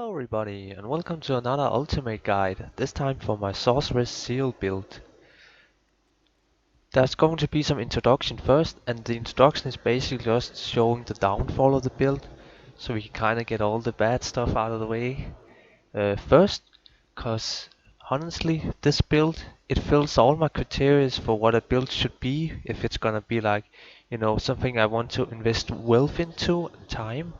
Hello everybody and welcome to another ultimate guide, this time for my sorceress Zeal build. There's going to be some introduction first, and the introduction is basically just showing the downfall of the build, so we can kinda get all the bad stuff out of the way first, cause honestly this build, it fills all my criteria for what a build should be if it's gonna be like, something I want to invest wealth into and time.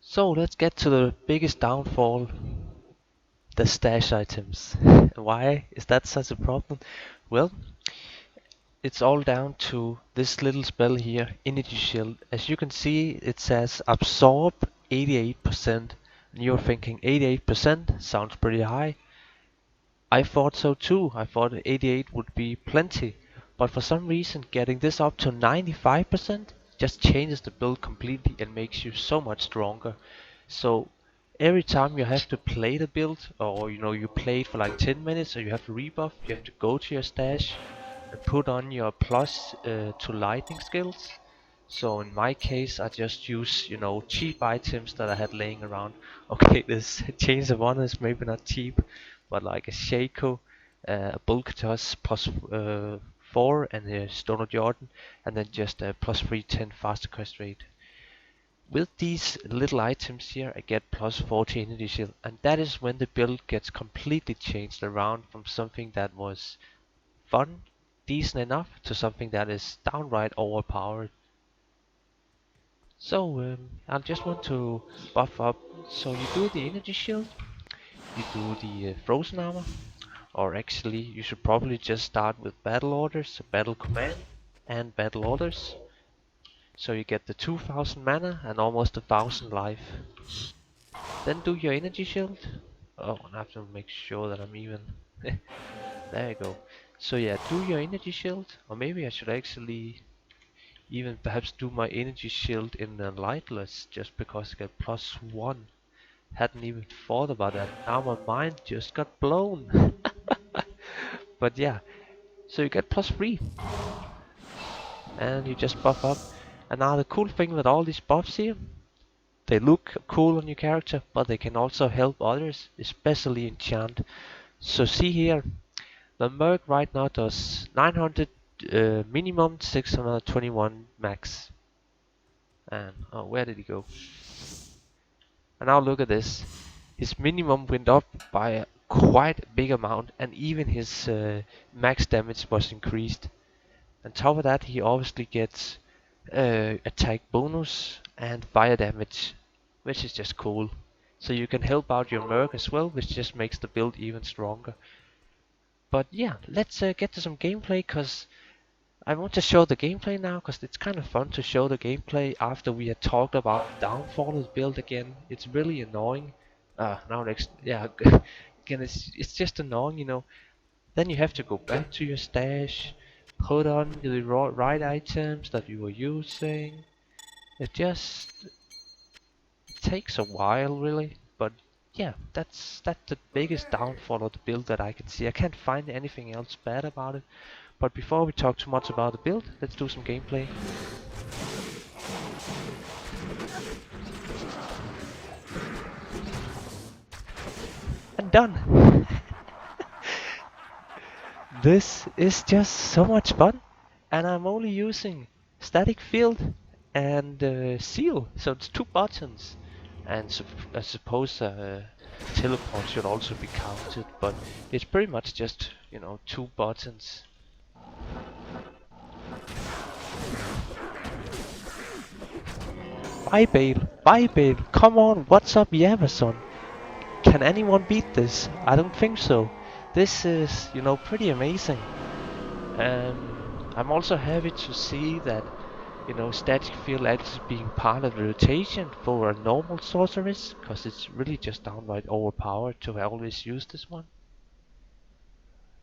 So let's get to the biggest downfall, the stash items. Why is that such a problem? Well, it's all down to this little spell here, Energy Shield. As you can see, it says absorb 88%. And you're thinking 88% sounds pretty high. I thought so too. I thought 88 would be plenty. But for some reason, getting this up to 95% just changes the build completely and makes you so much stronger. So every time you have to play the build, or you play it for like 10 minutes, or you have to rebuff, you have to go to your stash and put on your plus to lightning skills. So in my case, I just use cheap items that I had laying around. Okay, this Chains of Honor is maybe not cheap, but like a Shaco, a Bulkatos plus 4, and a Stone of Jordan, and then just a plus 310 faster quest rate. With these little items here, I get plus 40 energy shield, and that is when the build gets completely changed around from something that was fun, decent enough, to something that is downright overpowered. So I just want to buff up. So you do the energy shield, you do the frozen armor, or actually you should probably just start with battle orders, battle command, and battle orders. So you get the 2000 mana and almost 1000 life. Then do your energy shield. Oh, and I have to make sure that I'm even. There you go. So yeah, do your energy shield, or maybe I should actually even perhaps do my energy shield in the lightless, just because I get plus 1. Hadn't even thought about that. Now my mind just got blown. But yeah, so you get plus 3, and you just buff up. And now the cool thing with all these buffs here, they look cool on your character, but they can also help others, especially enchant. So see here, the Merc right now does 900 minimum, 621 max. And oh, where did he go? And now look at this. His minimum went up by a quite big amount, and even his max damage was increased. On top of that, he obviously gets attack bonus and fire damage, which is just cool. So you can help out your Merc as well, which just makes the build even stronger. But yeah, let's get to some gameplay, cause I want to show the gameplay now, cause it's kind of fun to show the gameplay after we had talked about the downfall of the build again. It's really annoying. Now next, yeah, again, it's just annoying. Then you have to go back to your stash, put on the right items that you were using. It just takes a while, really. But yeah, that's the biggest downfall of the build that I can see. I can't find anything else bad about it. But before we talk too much about the build, let's do some gameplay. And done! This is just so much fun, and I'm only using static field and seal, so it's 2 buttons. And I suppose teleport should also be counted, but it's pretty much just 2 buttons. Bye Bale, bye Bale, come on, what's up Amazon? Can anyone beat this? I don't think so. This is, pretty amazing. I'm also happy to see that, static field actually being part of the rotation for a normal sorceress, because it's really just downright overpowered to always use this one.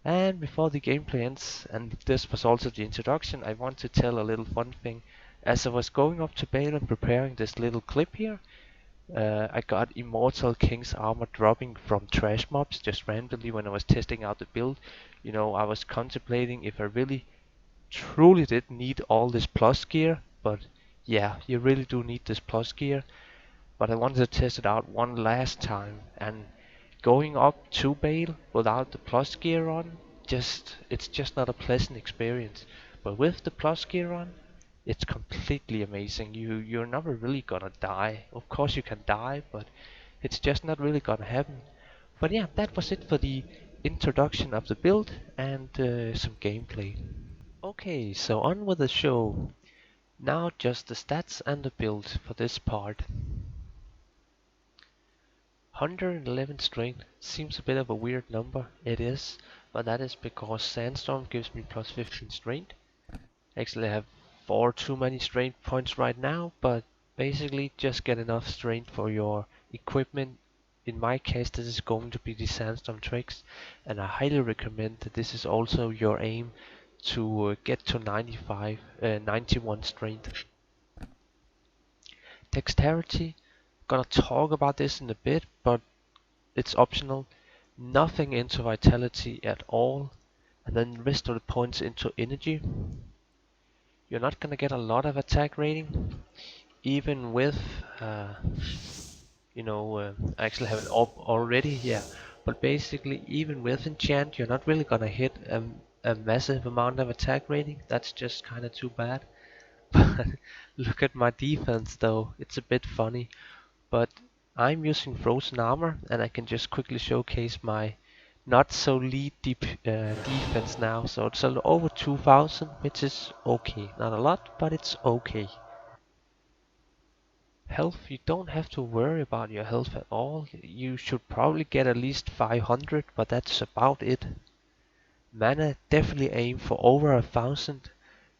And before the gameplay ends, and this was also the introduction, I want to tell a little fun thing. As I was going up to Bale and preparing this little clip here, I got Immortal King's armor dropping from trash mobs just randomly when I was testing out the build. I was contemplating if I really truly did need all this plus gear, but yeah, you really do need this plus gear. but I wanted to test it out one last time, and going up to Bale without the plus gear on, it's just not a pleasant experience. But with the plus gear on, it's completely amazing. You're never really gonna die. Of course you can die, but it's just not really gonna happen. But yeah, that was it for the introduction of the build and some gameplay. Okay, so on with the show. Now just the stats and the build for this part. 111 strength seems a bit of a weird number. It is, but that is because Sandstorm gives me plus 15 strength. Actually, I have 4 too many strength points right now, but basically just get enough strength for your equipment. In my case, this is going to be the Sandstorm tricks, and I highly recommend that this is also your aim to get to 91 strength. Dexterity, gonna talk about this in a bit, but it's optional. Nothing into vitality at all, and then the rest of the points into energy. You're not gonna get a lot of attack rating, even with, I actually have it up already, yeah. But basically, even with enchant, you're not really gonna hit a massive amount of attack rating. That's just kind of too bad. But look at my defense, though. It's a bit funny. But I'm using frozen armor, and I can just quickly showcase my not so lead defense now. So it's over 2000, which is okay. Not a lot, but it's okay. Health, you don't have to worry about your health at all. You should probably get at least 500, but that's about it. Mana, definitely aim for over 1000.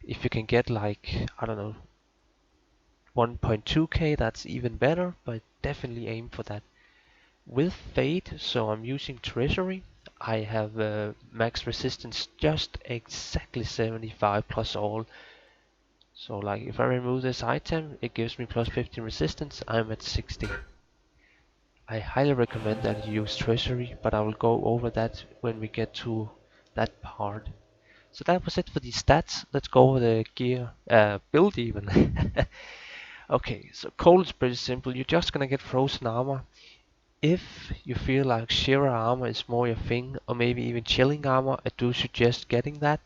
If you can get like, I don't know, 1.2k, that's even better, but definitely aim for that. With Fate, so I'm using Treasury, I have max resistance just exactly 75 plus all. So like if I remove this item, it gives me plus 15 resistance, I'm at 60. I highly recommend that you use Treasury, but I will go over that when we get to that part. So that was it for the stats. Let's go over the gear, build even. Okay, so cold is pretty simple. You're just gonna get frozen armor. If you feel like sheer armor is more your thing, or maybe even chilling armor, I do suggest getting that.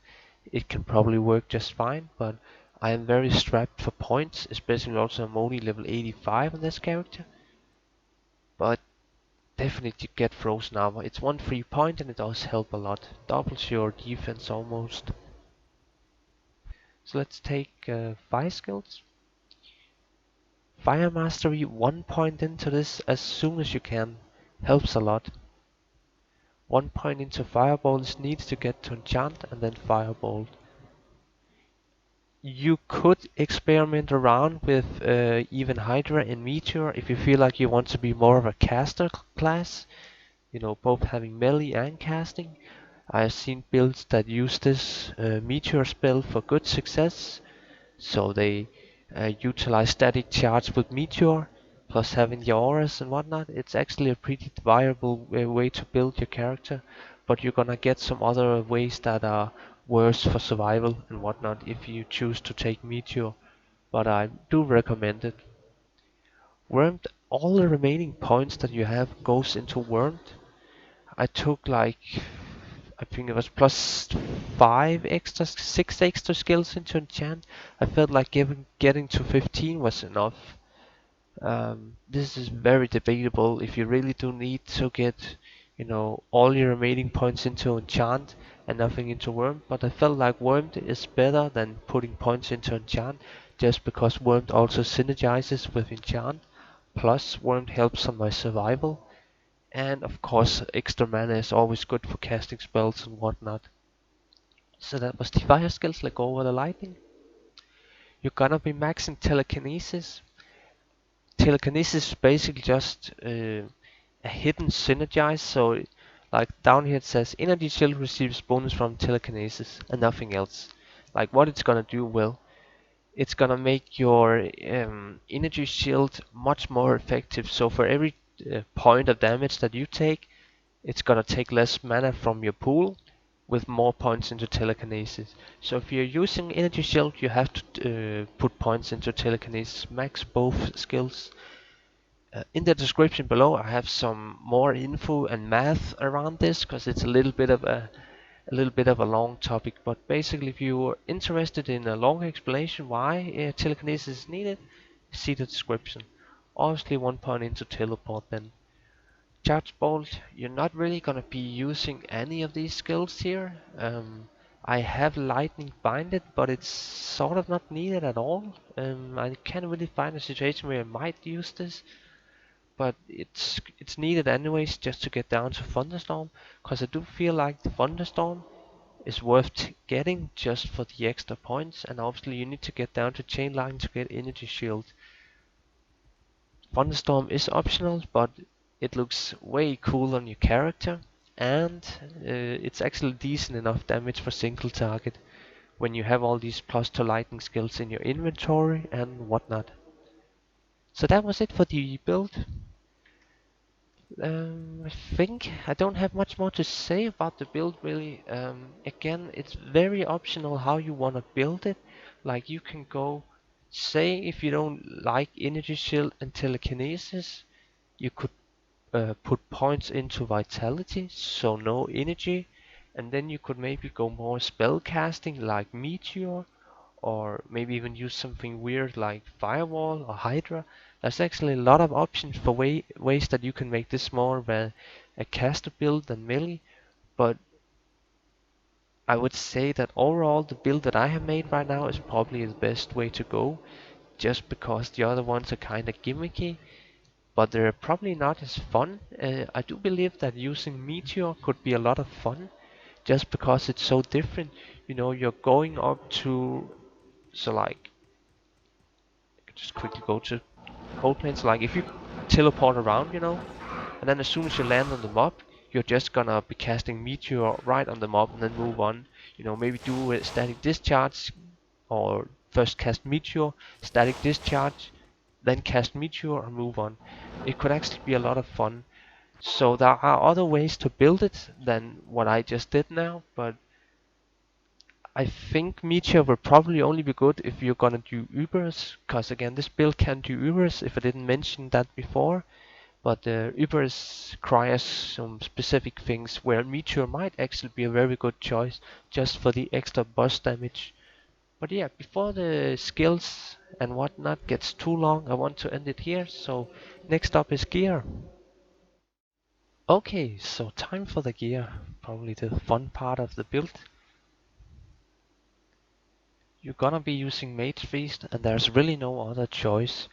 It can probably work just fine, but I am very strapped for points, especially also I'm only level 85 on this character. But definitely get frozen armor. It's one free point and it does help a lot. Doubles your defense almost. So let's take fire skills. Fire mastery, 1 point into this as soon as you can. Helps a lot. 1 point into fireball is needed to get to enchant and then fireball. You could experiment around with even Hydra and Meteor if you feel like you want to be more of a caster class. You know, both having melee and casting. I've seen builds that use this Meteor spell for good success. So they utilize static charge with Meteor, plus having the auras and whatnot. It's actually a pretty viable way to build your character, but you're gonna get some other ways that are worse for survival and whatnot if you choose to take Meteor, but I do recommend it. Wormed, all the remaining points that you have goes into Wormed. I took like, I think it was plus 6 extra skills into enchant. I felt like getting to 15 was enough. This is very debatable if you really do need to get, all your remaining points into enchant and nothing into worm. But I felt like wormed is better than putting points into enchant, just because wormed also synergizes with enchant. Plus, wormed helps on my survival. And of course, extra mana is always good for casting spells and whatnot. So that was the fire skills, like over the lightning. You're gonna be maxing telekinesis. Telekinesis is basically just a hidden synergize. So, like down here it says, energy shield receives bonus from telekinesis and nothing else. Like what it's gonna do, well, it's gonna make your energy shield much more effective. So for every point of damage that you take, it's gonna take less mana from your pool with more points into telekinesis. So if you're using energy shield, you have to put points into telekinesis, max both skills. In the description below I have some more info and math around this, because it's a little bit of a long topic. But basically, if you're interested in a long explanation why telekinesis is needed, see the description. Obviously, one point into teleport then. Charge bolt, you're not really gonna be using any of these skills here. I have lightning binded, but it's sort of not needed at all. I can't really find a situation where I might use this, but it's needed anyways just to get down to thunderstorm, because I do feel like the thunderstorm is worth getting just for the extra points, and obviously you need to get down to chain line to get energy shield. Thunderstorm is optional, but it looks way cool on your character, and it's actually decent enough damage for single target when you have all these plus 2 lightning skills in your inventory and whatnot. So that was it for the build. I think I don't have much more to say about the build really. Again, it's very optional how you want to build it. Like you can go, say if you don't like energy shield and telekinesis, you could put points into vitality, so no energy, and then you could maybe go more spell casting like meteor, or maybe even use something weird like firewall or hydra. There's actually a lot of options for ways that you can make this more of a caster build than melee, but I would say that overall the build that I have made right now is probably the best way to go, just because the other ones are kinda gimmicky, but they're probably not as fun. I do believe that using meteor could be a lot of fun, just because it's so different. You know, you're going up to, so like, just quickly go to cold planes. Like if you teleport around, you know, and then as soon as you land on the mob, you're just gonna be casting meteor right on the mob and then move on. You know, maybe do a static discharge, or first cast meteor, static discharge, then cast meteor and move on. It could actually be a lot of fun. So there are other ways to build it than what I just did now, but I think Meteor will probably only be good if you're gonna do Ubers, because again this build can do Ubers if I didn't mention that before, but Ubers requires some specific things where Meteor might actually be a very good choice just for the extra boss damage. But yeah, before the skills and whatnot gets too long, I want to end it here, so next up is gear. Okay, so time for the gear, probably the fun part of the build. You're gonna be using Mage Feast, and there's really no other choice.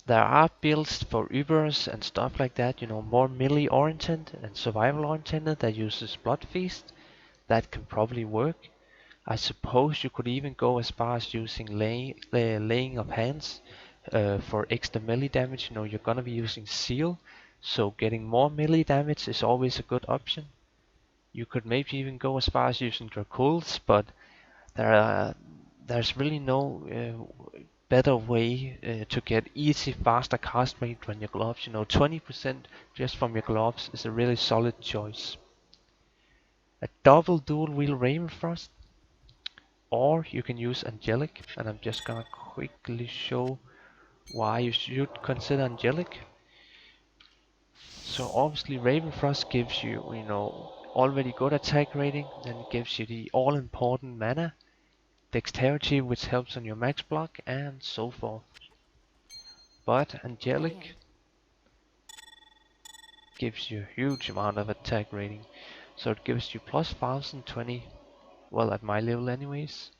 There are builds for Ubers and stuff like that, you know, more melee oriented and survival oriented that uses Blood Feast. That can probably work. I suppose you could even go as far as using laying of hands for extra melee damage. You know, you're gonna be using Zeal, so getting more melee damage is always a good option. You could maybe even go as far as using Draculs, but there are there's really no better way to get easy, faster cast rate on your gloves. You know, 20% just from your gloves is a really solid choice. A double dual wheel Ravenfrost, or you can use Angelic, and I'm just gonna quickly show why you should consider Angelic. So obviously Ravenfrost gives you, you know, already good attack rating, then it gives you the all important mana, dexterity which helps on your max block, and so forth. But Angelic gives you a huge amount of attack rating. So it gives you plus 1020, well at my level anyways.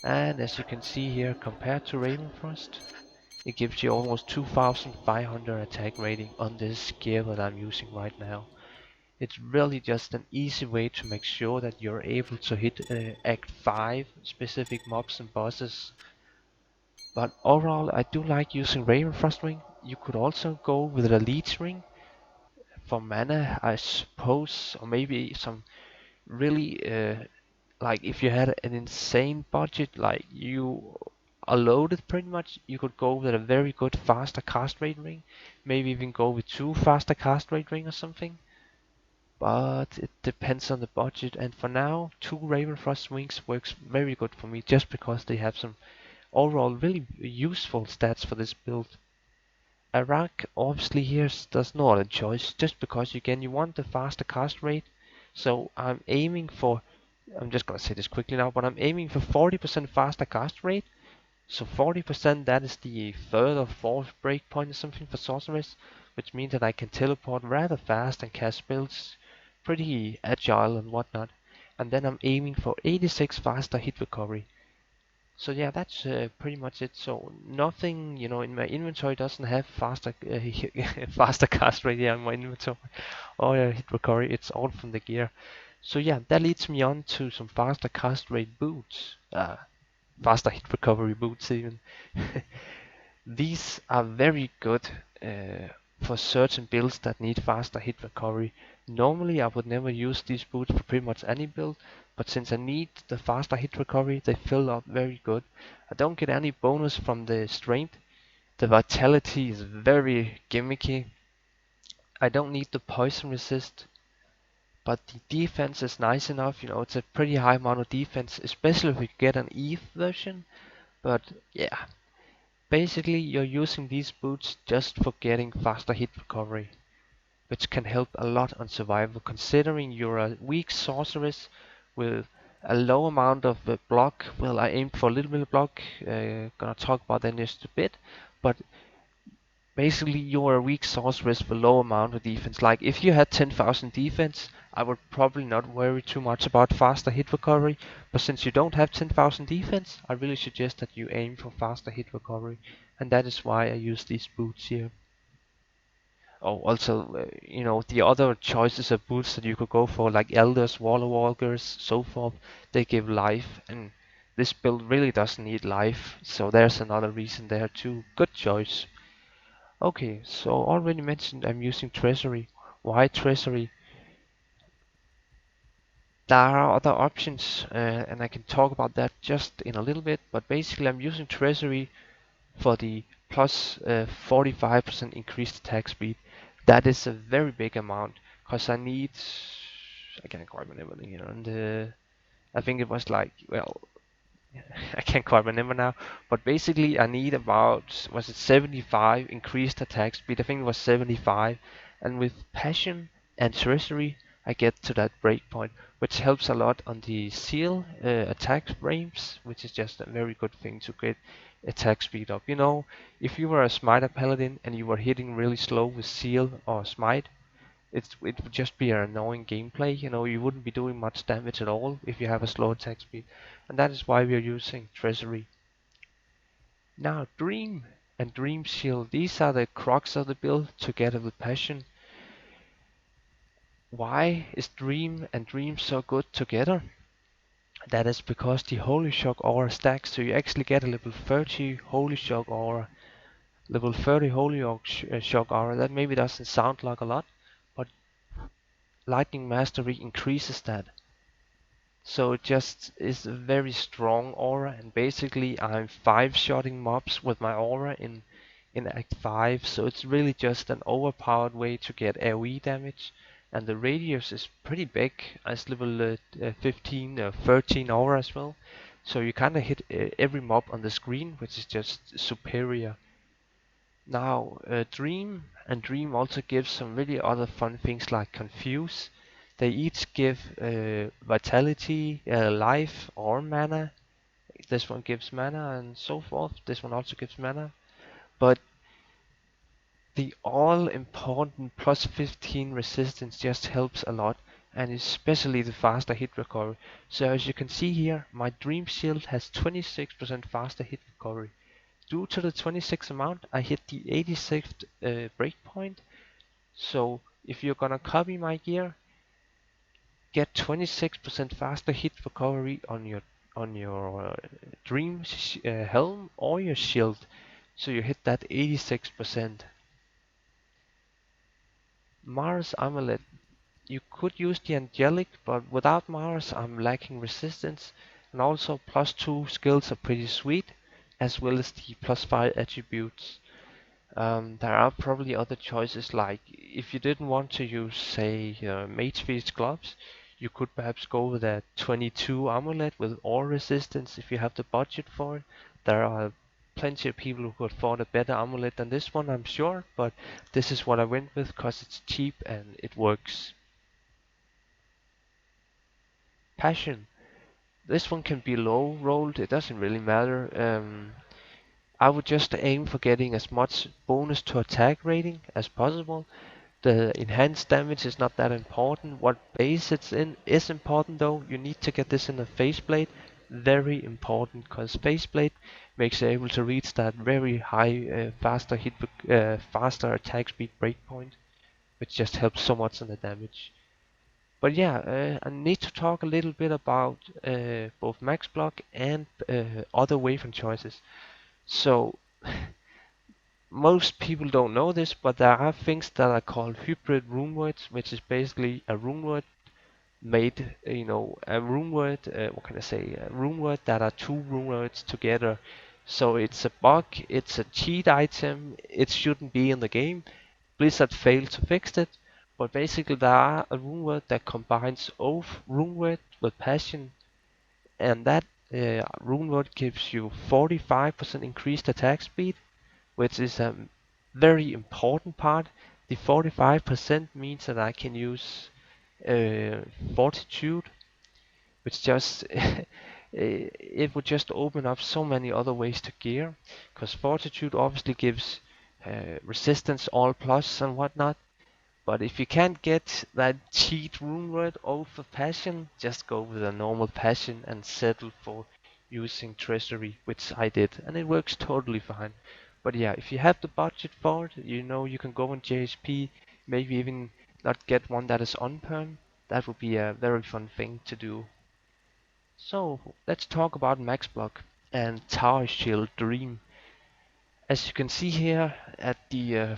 And as you can see here, compared to Ravenfrost, it gives you almost 2500 attack rating on this gear that I'm using right now. It's really just an easy way to make sure that you're able to hit Act 5 specific mobs and bosses. But overall, I do like using Ravenfrost Ring. You could also go with a Leech Ring for mana, I suppose, or maybe some really like if you had an insane budget, like you are loaded pretty much, you could go with a very good faster cast rate ring, maybe even go with 2 faster cast rate ring or something. But it depends on the budget, and for now, 2 Ravenfrost wings works very good for me, just because they have some overall really useful stats for this build. Iraq obviously here there's no other choice, just because again you want the faster cast rate. So I'm aiming for, I'm just gonna say this quickly now, but I'm aiming for 40% faster cast rate. So 40%, that is the third or fourth breakpoint or something for sorceress, which means that I can teleport rather fast and cast spells pretty agile and whatnot. And then I'm aiming for 86 faster hit recovery. So yeah, that's pretty much it. So nothing, in my inventory doesn't have faster faster cast rate here in my inventory or hit recovery. It's all from the gear. So yeah, that leads me on to some faster cast rate boots. Faster hit recovery boots even. These are very good for certain builds that need faster hit recovery. Normally I would never use these boots for pretty much any build, but since I need the faster hit recovery, they fill up very good. I don't get any bonus from the strength. The vitality is very gimmicky. I don't need the poison resist, but the defense is nice enough. It's a pretty high amount of defense, especially if you get an ETH version. But yeah, basically, you're using these boots just for getting faster hit recovery, which can help a lot on survival, considering you're a weak sorceress with a low amount of block. Well, I aimed for a little bit of block, gonna talk about that in just a bit, but basically you're a weak sorceress with low amount of defense. Like if you had 10,000 defense, I would probably not worry too much about faster hit recovery, but since you don't have 10,000 defense, I really suggest that you aim for faster hit recovery, and that is why I use these boots here. Oh, also, the other choices of boots that you could go for, like Elders, Waller Walkers, so forth, they give life, and this build really doesn't need life, so there's another reason there too. Good choice. Okay, so already mentioned I'm using Treasury. Why Treasury? There are other options, and I can talk about that just in a little bit, but basically I'm using Treasury for the plus 45% increased attack speed. That is a very big amount, because I can't quite remember, and I think it was like, well, I can't quite remember now, but basically I need about, was it 75 increased attack speed? I think it was 75, and with passion and treasury I get to that breakpoint, which helps a lot on the Zeal attack frames, which is just a very good thing to get attack speed up. If you were a smiter paladin and you were hitting really slow with Zeal or smite, it would just be an annoying gameplay. You wouldn't be doing much damage at all if you have a slow attack speed, and that is why we are using Treasury. Now, Dream and Dream Shield, these are the crux of the build together with Passion. Why is Dream and Dream so good together? That is because the Holy Shock aura stacks, so you actually get a level 30 Holy Shock aura. Level 30 Holy Shock aura, that maybe doesn't sound like a lot, but Lightning Mastery increases that. So it just is a very strong aura, and basically I'm 5-shotting mobs with my aura in Act 5, so it's really just an overpowered way to get AoE damage, and the radius is pretty big as level 15 or 13 aura as well, so you kinda hit every mob on the screen, which is just superior. Now, Dream and Dream also give some really other fun things like Confuse. They each give Vitality, Life, or Mana. This one gives Mana and so forth. This one also gives Mana. But the all-important plus 15 resistance just helps a lot, and especially the faster hit recovery. So as you can see here, my Dream Shield has 26% faster hit recovery. Due to the 26 amount, I hit the 86th breakpoint. So if you're gonna copy my gear, get 26% faster hit recovery on your Dream helm or your shield. So you hit that 86%. Mars Amulet. You could use the Angelic, but without Mars I'm lacking resistance, and also plus 2 skills are pretty sweet, as well as the plus 5 attributes. There are probably other choices, like if you didn't want to use, say, Mage Feast gloves, you could perhaps go with a 22 amulet with ore resistance if you have the budget for it. There are plenty of people who could afford a better amulet than this one, I'm sure, but this is what I went with because it's cheap and it works. Passion. This one can be low rolled, it doesn't really matter. I would just aim for getting as much bonus to attack rating as possible. The enhanced damage is not that important. What base it's in is important though. You need to get this in a faceplate. Very important because faceplate makes you able to reach that very high, faster attack speed breakpoint, which just helps so much on the damage. But yeah, I need to talk a little bit about both max block and other weapon choices. So most people don't know this, but there are things that are called hybrid rune words, which is basically a rune word made, a rune word, what can I say, a rune word that are two rune words together. So it's a bug, it's a cheat item, it shouldn't be in the game. Blizzard failed to fix it, but basically there are a rune word that combines oath rune word with passion, and that rune word gives you 45% increased attack speed, which is a very important part. The 45% means that I can use fortitude, which just it would just open up so many other ways to gear, because fortitude obviously gives resistance all plus and whatnot. But if you can't get that cheat rune word over passion, just go with a normal passion and settle for using treasury, which I did, and it works totally fine. But yeah, if you have the budget for it, you can go on JSP, maybe even not get one that is on perm. That would be a very fun thing to do. So let's talk about max block and tower shield dream. As you can see here at the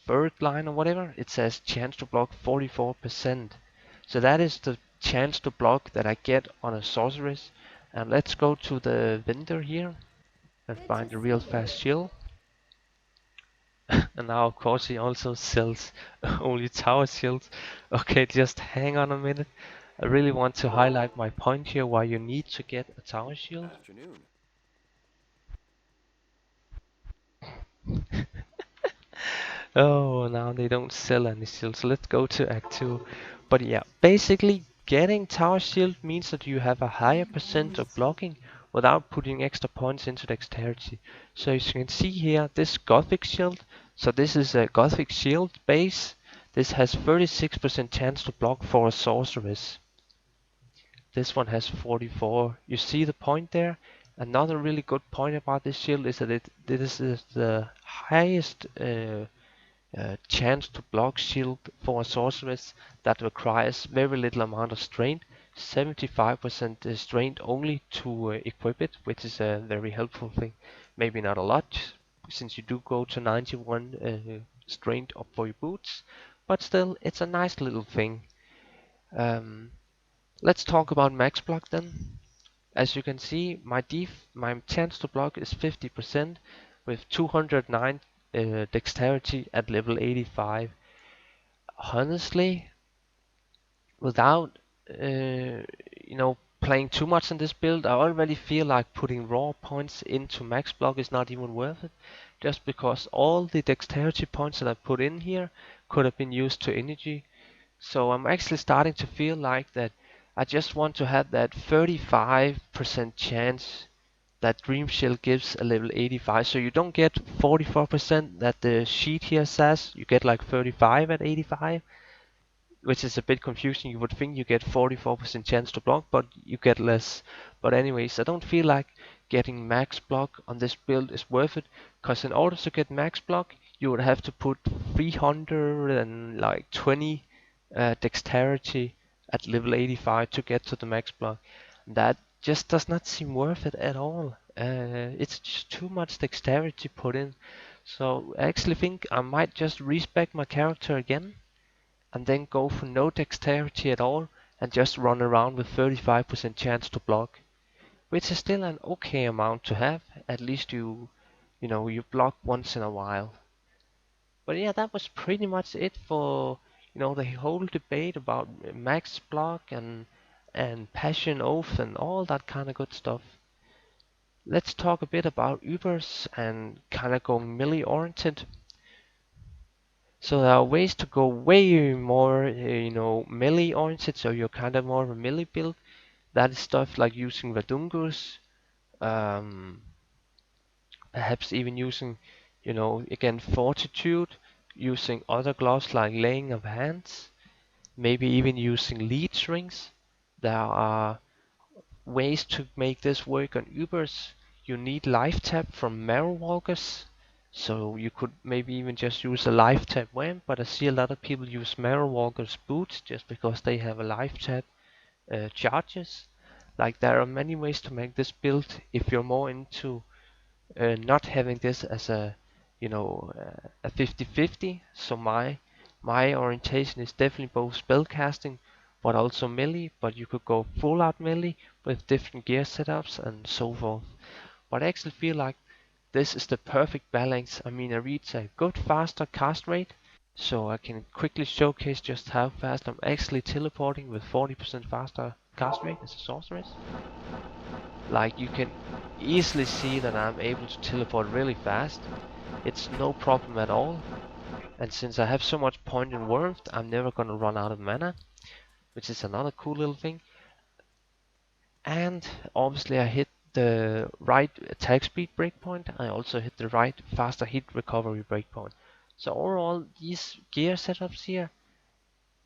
third line or whatever, it says chance to block 44%. So that is the chance to block that I get on a sorceress. And let's go to the vendor here and find a real fast shield. And now of course he also sells only tower shields. Okay, just hang on a minute. I really want to highlight my point here why you need to get a tower shield. Afternoon. Oh, now they don't sell any shields. Let's go to Act 2. But yeah, basically getting Tower Shield means that you have a higher percent of blocking without putting extra points into dexterity. So as you can see here, this Gothic Shield, so this is a Gothic Shield base. This has 36% chance to block for a Sorceress. This one has 44. You see the point there? Another really good point about this shield is that this is the highest chance to block shield for a sorceress that requires very little amount of strength, 75% strength only to equip it, which is a very helpful thing. Maybe not a lot, since you do go to 91 strength up for your boots, but still, it's a nice little thing. Um, let's talk about max block then. As you can see, my chance to block is 50% with 209 dexterity at level 85. Honestly, without playing too much in this build, I already feel like putting raw points into max block is not even worth it, just because all the dexterity points that I put in here could have been used to energy. So I'm actually starting to feel like that I just want to have that 35% chance that Dream Shield gives a level 85. So you don't get 44% that the sheet here says, you get like 35 at 85, which is a bit confusing. You would think you get 44% chance to block, but you get less. But anyways, I don't feel like getting max block on this build is worth it, because in order to get max block, you would have to put 320 dexterity at level 85 to get to the max block. That just does not seem worth it at all. It's just too much dexterity put in. So I actually think I might just respec my character again and then go for no dexterity at all and just run around with 35% chance to block, which is still an okay amount to have. At least you block once in a while. But yeah, that was pretty much it for the whole debate about max block and passion oath and all that kind of good stuff. Let's talk a bit about Ubers and kind of going melee oriented. So there are ways to go way more, melee oriented. So you're kind of more of a melee build. That is stuff like using Verdungus, um, perhaps even using, again Fortitude, using other gloves like Laying of Hands, maybe even using Leech Rings. There are ways to make this work on Ubers. You need life tap from Marrow Walkers, so you could maybe even just use a life tap Wham, but I see a lot of people use Marrow Walkers boots just because they have a life tap charges. Like there are many ways to make this build if you're more into not having this as a 50-50. So my orientation is definitely both spellcasting but also melee, but you could go full out melee with different gear setups and so forth. But I actually feel like this is the perfect balance. I mean, I reach a good faster cast rate, so I can quickly showcase just how fast I'm actually teleporting with 40% faster cast rate as a sorceress. Like you can easily see that I'm able to teleport really fast. It's no problem at all. And since I have so much point in warmth, I'm never gonna run out of mana, which is another cool little thing. And obviously I hit the right attack speed breakpoint. I also hit the right faster hit recovery breakpoint. So overall, these gear setups here,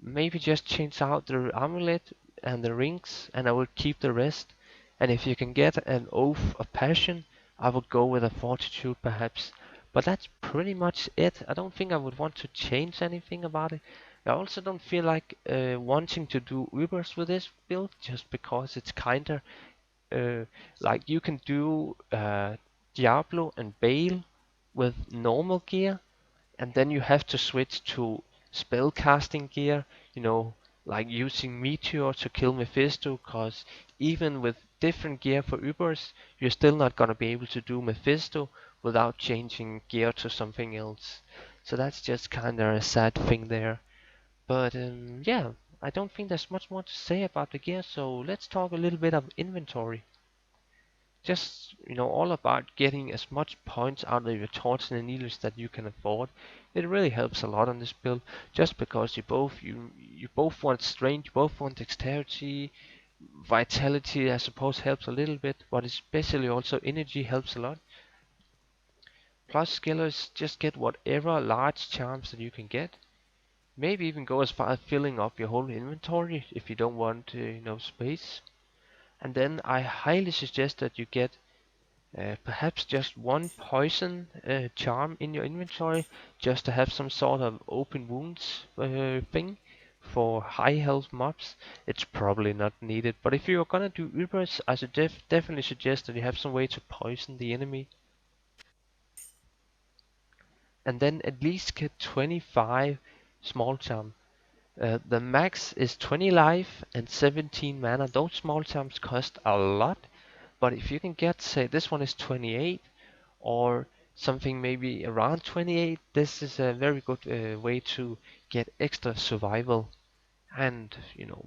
maybe just change out the amulet and the rings, and I would keep the rest. And if you can get an Oath of Passion, I would go with a Fortitude perhaps. But that's pretty much it. I don't think I would want to change anything about it. I also don't feel like wanting to do Ubers with this build, just because it's kinda like you can do Diablo and Bale with normal gear, and then you have to switch to spell casting gear, you know, like using Meteor to kill Mephisto, cause even with different gear for Ubers, you're still not gonna be able to do Mephisto without changing gear to something else. So that's just kinda a sad thing there. But yeah, I don't think there's much more to say about the gear, so let's talk a little bit of inventory. Just all about getting as much points out of your torch and needles that you can afford. It really helps a lot on this build, just because you both want strength, you both want dexterity, vitality I suppose helps a little bit, but especially also energy helps a lot. Plus skillers just get whatever large charms that you can get. Maybe even go as far as filling up your whole inventory if you don't want space. And then I highly suggest that you get perhaps just one poison charm in your inventory, just to have some sort of open wounds thing for high health mobs. It's probably not needed, but if you're gonna do Ubers, I should definitely suggest that you have some way to poison the enemy. And then at least get 25 small charm. The max is 20 life and 17 mana. Those small charms cost a lot, but if you can get, say, this one is 28, or something maybe around 28, this is a very good way to get extra survival. And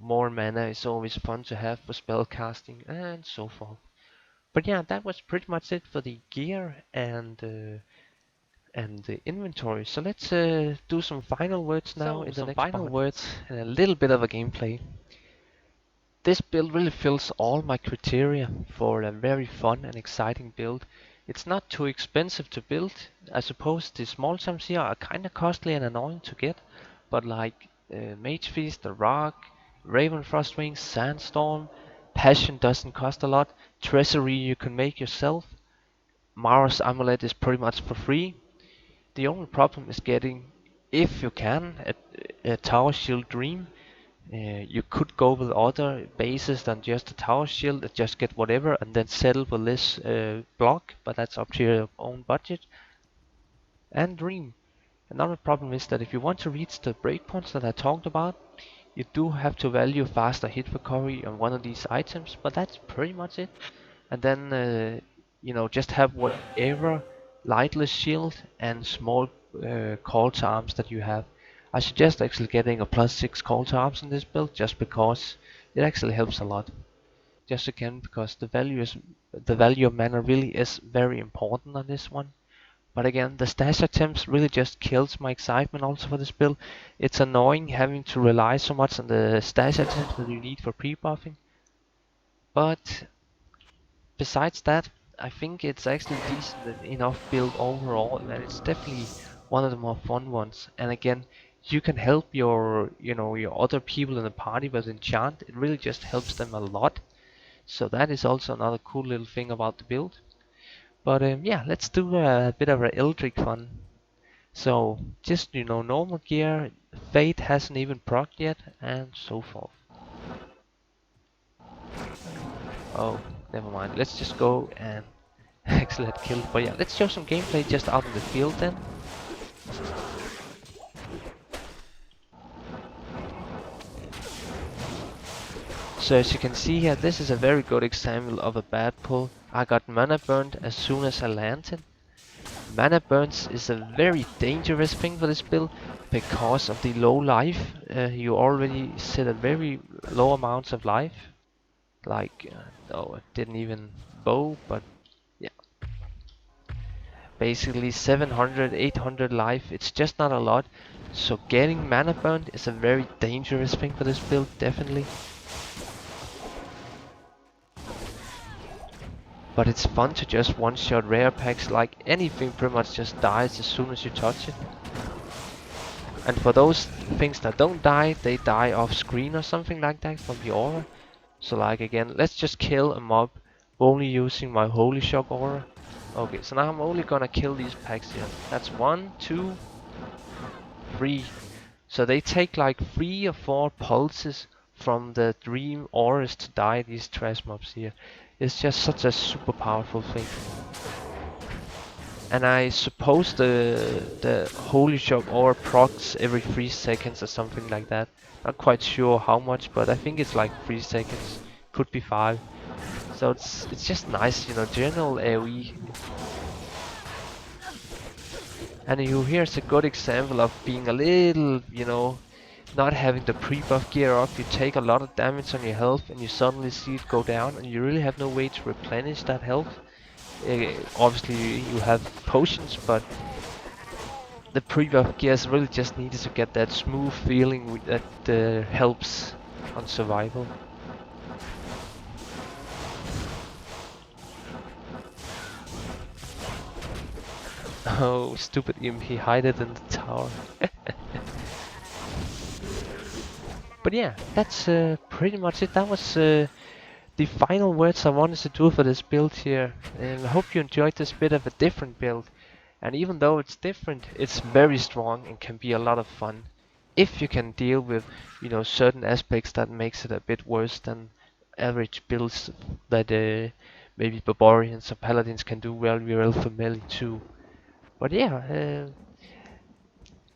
more mana is always fun to have for spell casting and so forth. But yeah, that was pretty much it for the gear and the inventory. So let's do some final words now in the Some next final part. words and a little bit of a gameplay. This build really fills all my criteria for a very fun and exciting build. It's not too expensive to build. I suppose the small sums here are kinda costly and annoying to get, but like Mage Feast, the Rock, Raven Frostwing, Sandstorm, Passion doesn't cost a lot, Treasury you can make yourself, Mars Amulet is pretty much for free. The only problem is getting, if you can, a Tower Shield Dream. You could go with other bases than just a tower shield and just get whatever and then settle with this block, but that's up to your own budget. And Dream. Another problem is that if you want to reach the breakpoints that I talked about, you do have to value faster hit recovery on one of these items, but that's pretty much it. And then, just have whatever lightless shield and small call to arms that you have. I suggest actually getting a +6 call to arms in this build just because it actually helps a lot. just again because the value of mana really is very important on this one. But again, the stash attempts really just kills my excitement also for this build. It's annoying having to rely so much on the stash attempts that you need for pre-buffing. But besides that, I think it's actually decent enough build overall, and it's definitely one of the more fun ones. And again, you can help your other people in the party with enchant. It really just helps them a lot. So that is also another cool little thing about the build. But yeah, let's do a bit of a Eldritch fun. So just normal gear, Fate hasn't even procced yet, and so forth. Oh, never mind. Let's just go and excellent kill. But yeah, let's show some gameplay just out in the field then. So as you can see here, this is a very good example of a bad pull. I got mana burned as soon as I landed. Mana burns is a very dangerous thing for this build because of the low life. You already sit at very low amounts of life. Like, oh, I didn't even bow, but yeah. Basically 700, 800 life, it's just not a lot. So getting mana burned is a very dangerous thing for this build, definitely. But it's fun to just one-shot rare packs, like anything pretty much just dies as soon as you touch it. And for those things that don't die, they die off screen or something like that from the aura. So like again, let's just kill a mob only using my Holy Shock aura. Okay, so now I'm only gonna kill these packs here. That's 1, 2, 3. So they take like 3 or 4 pulses from the dream auras to die these trash mobs here. It's just such a super powerful thing. And I suppose the Holy Shock aura procs every 3 seconds or something like that. Not quite sure how much, but I think it's like 3 seconds. Could be 5. So it's just nice, general AoE. And you here's a good example of being a little, not having the pre-buff gear up. You take a lot of damage on your health and you suddenly see it go down and you really have no way to replenish that health. Obviously you have potions, but the pre-buff gear is really just needed to get that smooth feeling that helps on survival. Oh, stupid imp, he hid it in the tower. But yeah, that's pretty much it. That was the final words I wanted to do for this build here. And I hope you enjoyed this bit of a different build. And even though it's different, it's very strong and can be a lot of fun. If you can deal with, certain aspects that makes it a bit worse than average builds that maybe barbarians or paladins can do well, we're all familiar too. But yeah,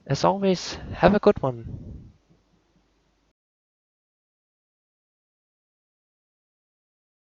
as always, have a good one.